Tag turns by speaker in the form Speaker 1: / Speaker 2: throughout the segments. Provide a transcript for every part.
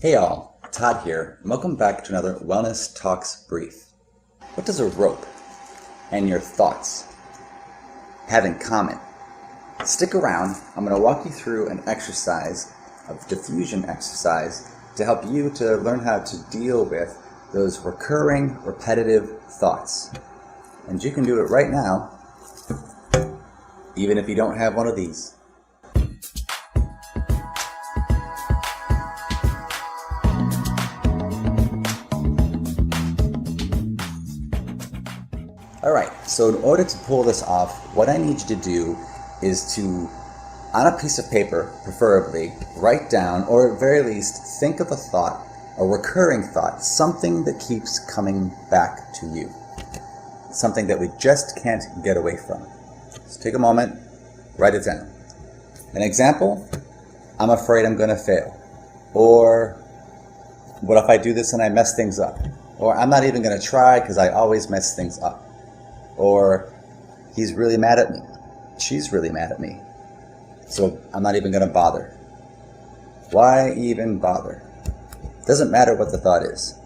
Speaker 1: Hey all, Todd here, and welcome back to another Wellness Talks Brief. What does a rope and your thoughts have in common? Stick around, I'm going to walk you through an exercise, a diffusion exercise, to help you to learn how to deal with those recurring, repetitive thoughts. And you can do it right now, even if you don't have one of these. Alright, so in order to pull this off, what I need you to do is to, on a piece of paper, preferably, write down, or at very least, think of a thought, a recurring thought, something that keeps coming back to you. Something that we just can't get away from. So take a moment, write it down. An example, I'm afraid I'm going to fail. Or, what if I do this and I mess things up? Or, I'm not even going to try because I always mess things up. Or, he's really mad at me. She's really mad at me. So I'm not even going to bother. Why even bother? Doesn't matter what the thought is.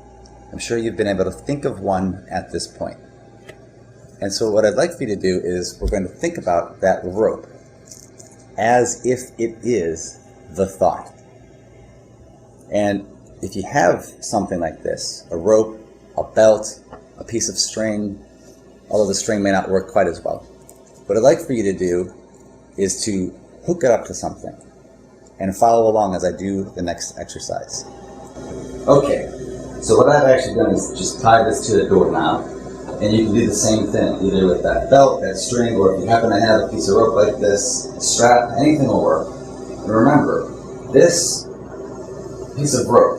Speaker 1: I'm sure you've been able to think of one at this point. And so what I'd like for you to do is we're going to think about that rope as if it is the thought. And if you have something like this, a rope, a belt, a piece of string, although the string may not work quite as well. What I'd like for you to do is to hook it up to something and follow along as I do the next exercise. Okay, so what I've actually done is just tie this to the doorknob, and you can do the same thing, either with that belt, that string, or if you happen to have a piece of rope like this, a strap, anything will work. And remember, this piece of rope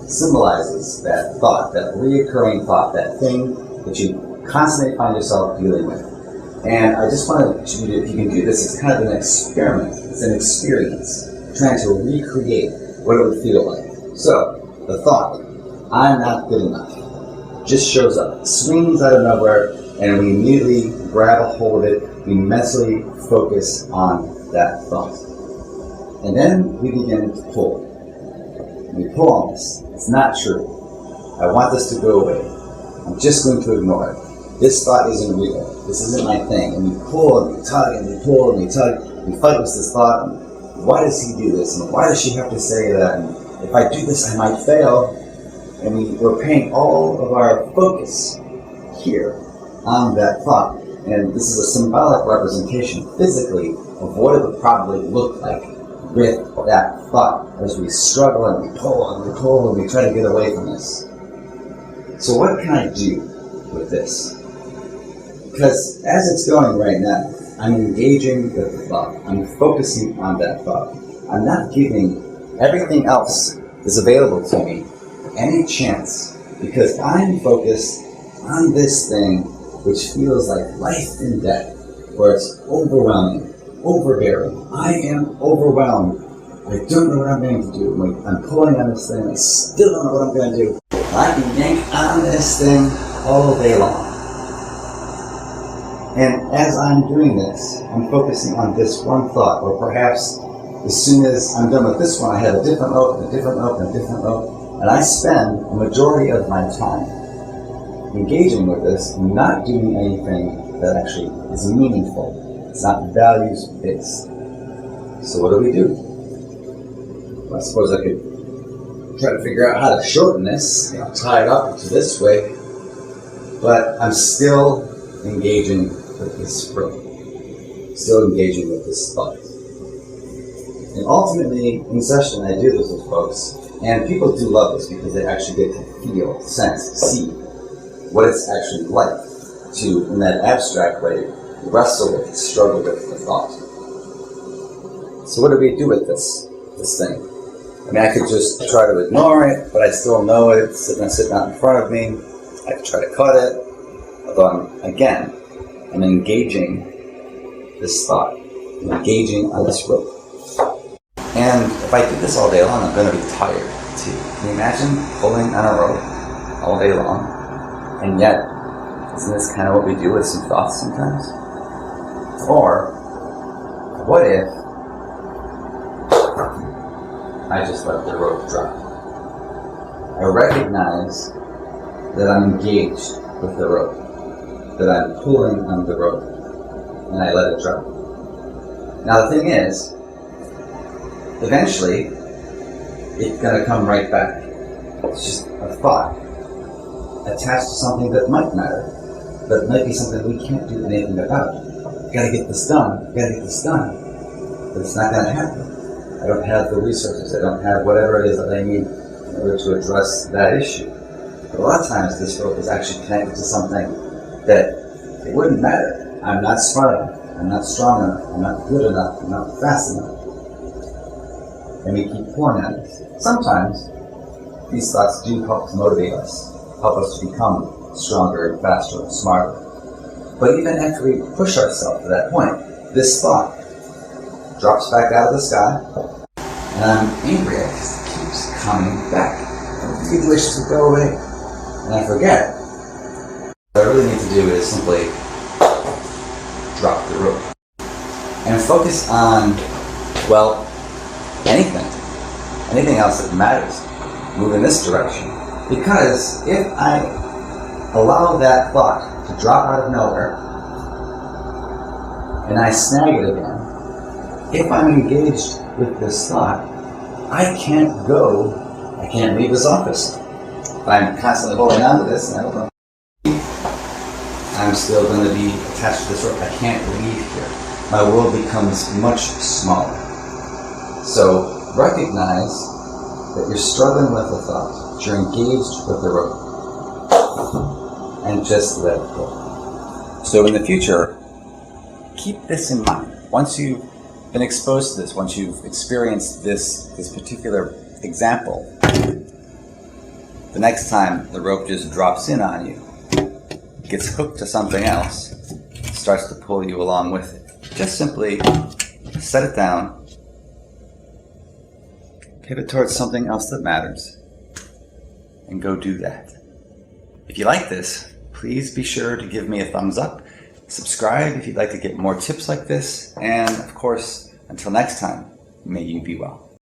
Speaker 1: symbolizes that thought, that reoccurring thought, that thing that you constantly find yourself dealing with. And I just want you to, if you can do this, it's kind of an experiment. It's an experience, trying to recreate what it would feel like. So, the thought, I'm not good enough, just shows up, swings out of nowhere, and we immediately grab a hold of it. We mentally focus on that thought. And then we begin to pull. We pull on this. It's not true. I want this to go away. I'm just going to ignore it. This thought isn't real. This isn't my thing. And we pull and we tug and we pull and we tug. We fight with this thought. And why does he do this? And why does she have to say that? And if I do this, I might fail. And we're paying all of our focus here on that thought. And this is a symbolic representation physically of what it would probably look like with that thought as we struggle and we pull and we pull and we try to get away from this. So what can I do with this? Because as it's going right now, I'm engaging with the thought. I'm focusing on that thought. I'm not giving everything else that's available to me any chance, because I'm focused on this thing which feels like life and death, where it's overwhelming, overbearing. I am overwhelmed. I don't know what I'm going to do. I'm pulling on this thing. I still don't know what I'm going to do. I can yank on this thing all day long. And as I'm doing this, I'm focusing on this one thought, or perhaps as soon as I'm done with this one, I have a different rope, and a different rope, and a different rope, and I spend the majority of my time engaging with this, not doing anything that actually is meaningful. It's not values-based. So what do? Well, I suppose I could try to figure out how to shorten this, tie it up to this way, but I'm still engaging with this rope, still engaging with this thought. And ultimately, in session, I do this with folks, and people do love this because they actually get to feel, sense, see what it's actually like to, in that abstract way, wrestle with, struggle with the thought. So what do we do with this thing? I mean, I could just try to ignore it, but I still know it's sitting out in front of me. I could try to cut it, although I'm engaging this thought. I'm engaging on this rope. And if I do this all day long, I'm going to be tired too. Can you imagine pulling on a rope all day long? And yet, isn't this kind of what we do with some thoughts sometimes? Or, what if I just let the rope drop? I recognize that I'm engaged with the rope, that I'm pulling on the rope, and I let it drop. Now the thing is, eventually, it's going to come right back. It's just a thought attached to something that might matter, but might be something we can't do anything about. You gotta get this done, but it's not going to happen. I don't have the resources, I don't have whatever it is that I need in order to address that issue. But a lot of times this rope is actually connected to something that it wouldn't matter. I'm not smart enough, I'm not strong enough, I'm not good enough, I'm not fast enough. And we keep pulling at this. Sometimes these thoughts do help to motivate us, help us to become stronger and faster and smarter. But even after we push ourselves to that point, this thought drops back out of the sky, and I'm angry at it because it keeps coming back. I really wish to go away, and I forget. What I really need to do is simply drop the rope and focus on, well, anything else that matters. Move in this direction. Because if I allow that thought to drop out of nowhere, and I snag it again, if I'm engaged with this thought, I can't leave this office. If I'm constantly holding on to this, and I don't know, I'm still going to be attached to this rope. I can't leave here. My world becomes much smaller. So recognize that you're struggling with the thought, that you're engaged with the rope, and just let it go. So in the future, keep this in mind. Once you've been exposed to this, once you've experienced this particular example, the next time the rope just drops in on you, gets hooked to something else, starts to pull you along with it, just simply set it down, pivot towards something else that matters, and go do that. If you like this, please be sure to give me a thumbs up, subscribe if you'd like to get more tips like this, and of course, until next time, may you be well.